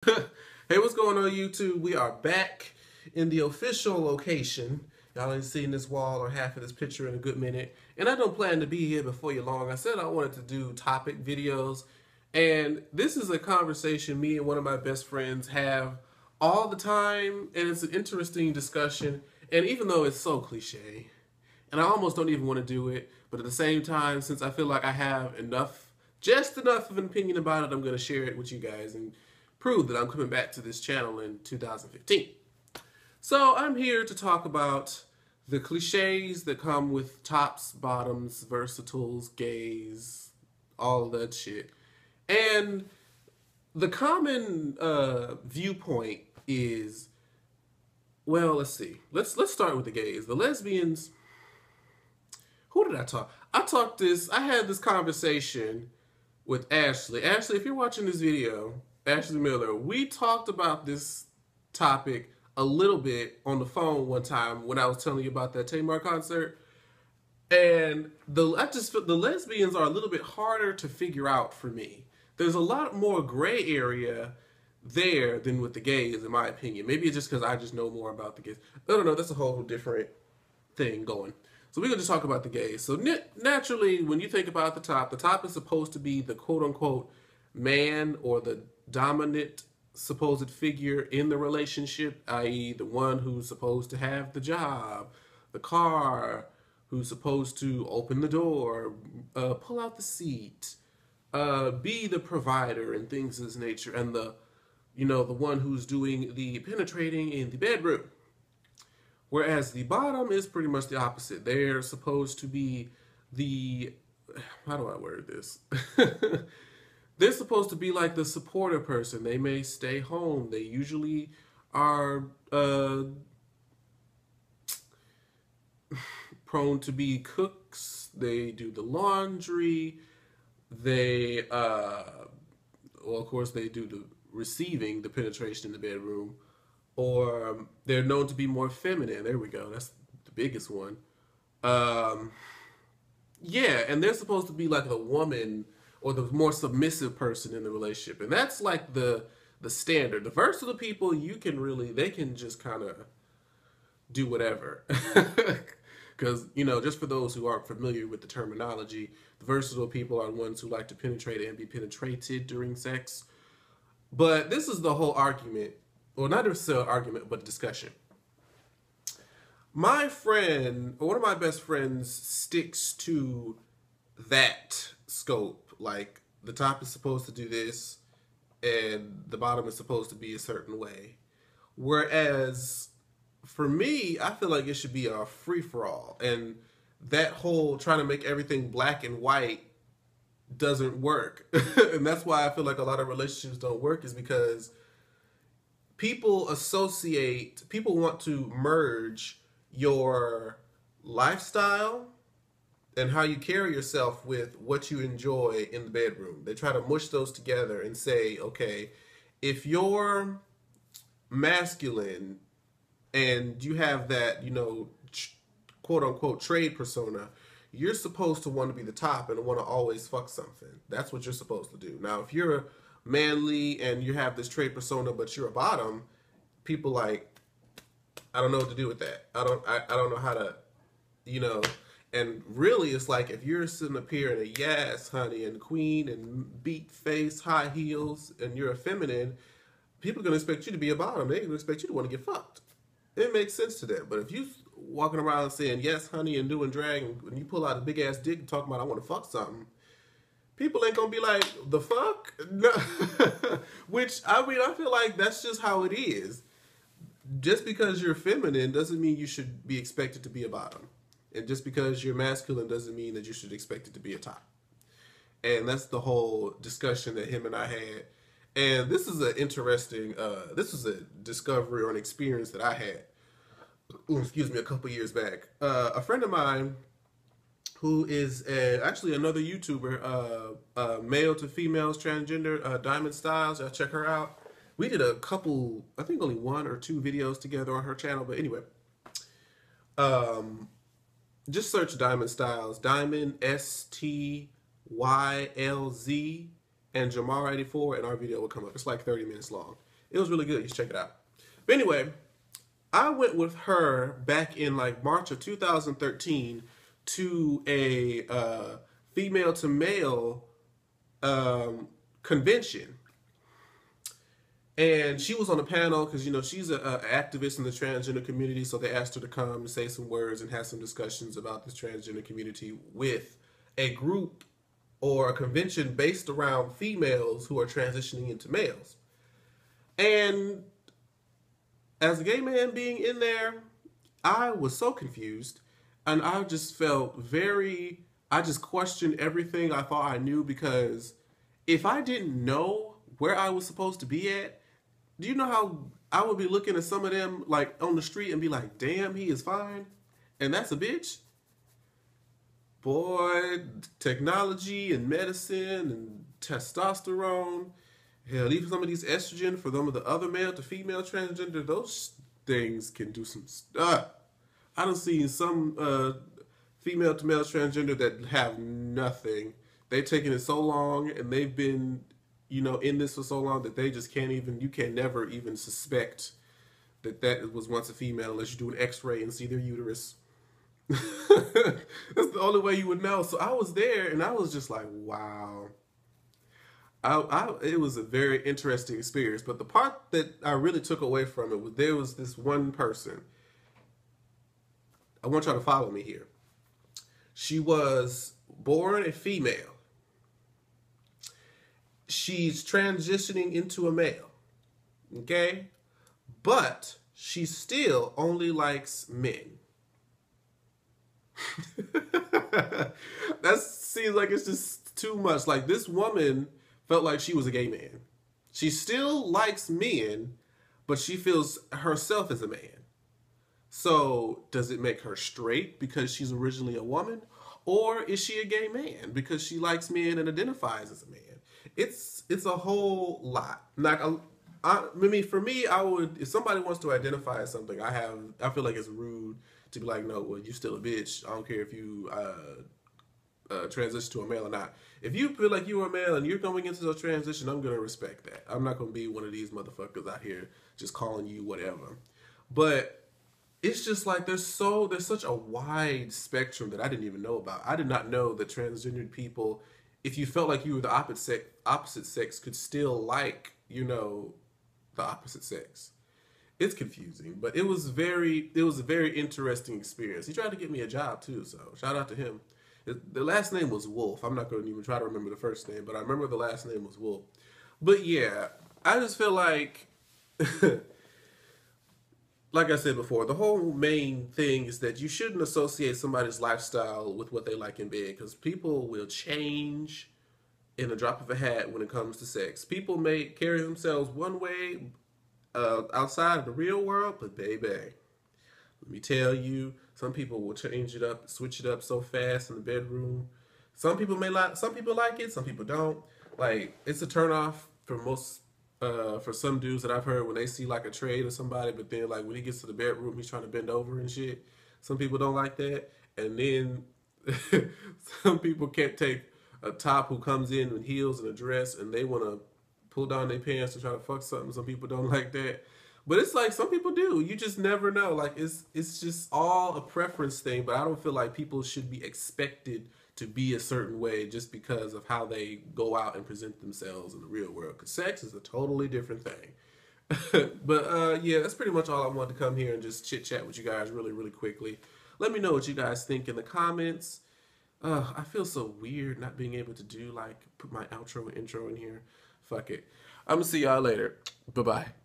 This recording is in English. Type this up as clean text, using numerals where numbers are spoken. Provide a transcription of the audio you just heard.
Hey, what's going on YouTube? We are back in the official location. Y'all ain't seen this wall or half of this picture in a good minute. And I don't plan to be here before you long. I said I wanted to do topic videos. And this is a conversation me and one of my best friends have all the time. And it's an interesting discussion. And even though it's so cliche, and I almost don't even want to do it, but at the same time, since I feel like I have enough, just enough of an opinion about it, I'm going to share it with you guys and prove that I'm coming back to this channel in 2015. So I'm here to talk about the cliches that come with tops, bottoms, versatiles, gays, all of that shit. And the common viewpoint is, well, let's see. Let's start with the gays. The lesbians. Who did I talk? I had this conversation with Ashley. Ashley, if you're watching this video, Ashley Miller, we talked about this topic a little bit on the phone one time when I was telling you about that Tamar concert. And I just feel the lesbians are a little bit harder to figure out for me. There's a lot more gray area there than with the gays, in my opinion. Maybe it's just because I just know more about the gays. I don't know. That's a whole different thing going. So we're going to just talk about the gays. So naturally, when you think about the top is supposed to be the quote-unquote man or the dominant supposed figure in the relationship, i.e. the one who's supposed to have the job, the car, who's supposed to open the door, pull out the seat, be the provider and things of this nature, and the one who's doing the penetrating in the bedroom. Whereas the bottom is pretty much the opposite. They're supposed to be the, how do I word this? They're supposed to be like the supportive person. They may stay home. They usually are prone to be cooks. They do the laundry. They, well, of course, they do the receiving, the penetration in the bedroom. Or they're known to be more feminine. There we go. That's the biggest one. Yeah, and they're supposed to be like the woman or the more submissive person in the relationship. And that's like the standard. The versatile people, they can just kind of do whatever. Because, just for those who aren't familiar with the terminology, the versatile people are the ones who like to penetrate and be penetrated during sex. But this is the whole argument. Well, not necessarily an argument, but a discussion. My friend, or one of my best friends, sticks to that scope. Like, the top is supposed to do this, and the bottom is supposed to be a certain way. Whereas, for me, I feel like it should be a free-for-all. And that whole trying to make everything black and white doesn't work. And that's why I feel like a lot of relationships don't work, is because people want to merge your lifestyle and how you carry yourself with what you enjoy in the bedroom. They try to mush those together and say, okay, if you're masculine and you have that, quote unquote trade persona, you're supposed to want to be the top and want to always fuck something. That's what you're supposed to do. Now, if you're manly and you have this trade persona but you're a bottom, people like, I don't know what to do with that. I don't know how to, and really it's like if you're sitting up here in a yes honey and queen and beat face, high heels, and you're a feminine, people are going to expect you to be a bottom. They're going to expect you to want to get fucked. It makes sense to them. But if you walking around saying yes honey and doing drag, and when you pull out a big ass dick and talking about I want to fuck something, people ain't gonna be like, the fuck? No. Which, I feel like that's just how it is. Just because you're feminine doesn't mean you should be expected to be a bottom. And just because you're masculine doesn't mean that you should expect it to be a top. And that's the whole discussion that him and I had. And this is an interesting, this was a discovery or an experience that I had, a couple years back. A friend of mine, who is actually another YouTuber, male to females, transgender, Diamond Styles. Y'all check her out. We did a couple, I think only 1 or 2 videos together on her channel. But anyway, just search Diamond Styles. Diamond, STYLZ, and Jamar84, and our video will come up. It's like 30 minutes long. It was really good. You should check it out. But anyway, I went with her back in like March of 2013 to a female to male convention. And she was on the panel because, you know, she's an activist in the transgender community. So they asked her to come and say some words and have some discussions about the transgender community with a group or a convention based around females who are transitioning into males. And as a gay man being in there, I was so confused. And I just felt I just questioned everything I thought I knew, because if I didn't know where I was supposed to be at, do you know how I would be looking at some of them like on the street and be like, damn, he is fine, and that's a bitch? Boy, technology and medicine and testosterone, hell, even some of these estrogen for some of the other male to female transgender, those things can do some stuff. I done seen some female to male transgender that have nothing. They've taken it so long and they've been, you know, in this for so long that they just can't even, you can never even suspect that that was once a female unless you do an x-ray and see their uterus. That's the only way you would know. So I was there and I was just like, wow. It was a very interesting experience. But the part that I really took away from it was there was this one person. I want y'all to follow me here. She was born a female. She's transitioning into a male, okay? But she still only likes men. That seems like it's just too much. Like, this woman felt like she was a gay man. She still likes men, but she feels herself as a man. So, does it make her straight because she's originally a woman? Or is she a gay man because she likes men and identifies as a man? It's a whole lot. Like, I mean, for me, I would, if somebody wants to identify as something, I feel like it's rude to be like, no, well, you still a bitch. I don't care if you transition to a male or not. If you feel like you are a male and you're going into a transition, I'm gonna respect that. I'm not gonna be one of these motherfuckers out here just calling you whatever. But it's just like there's such a wide spectrum that I didn't even know about. I did not know that transgendered people, if you felt like you were the opposite sex, could still like, you know, the opposite sex. It's confusing, but it was a very interesting experience. He tried to get me a job too, so shout out to him. The last name was Wolf. I'm not going to even try to remember the first name, but I remember the last name was Wolf. But yeah, I just feel like, like I said before, the whole main thing is that you shouldn't associate somebody's lifestyle with what they like in bed, because people will change in a drop of a hat when it comes to sex. People may carry themselves one way outside of the real world, but baby, let me tell you, some people will change it up, switch it up so fast in the bedroom. Some people like it, some people don't. Like, it's a turnoff for most, for some dudes that I've heard when they see like a trade or somebody, but then like when he gets to the bedroom, he's trying to bend over and shit. Some people don't like that. And then some people can't take a top who comes in with heels and a dress and they want to pull down their pants to try to fuck something. Some people don't like that. But it's like some people do. You just never know. Like, it's just all a preference thing, but I don't feel like people should be expected to be a certain way just because of how they go out and present themselves in the real world. Because sex is a totally different thing. But yeah, that's pretty much all I wanted to come here and just chit chat with you guys really, really quickly. Let me know what you guys think in the comments. I feel so weird not being able to do like put my outro and intro in here. Fuck it. I'm gonna see y'all later. Bye bye.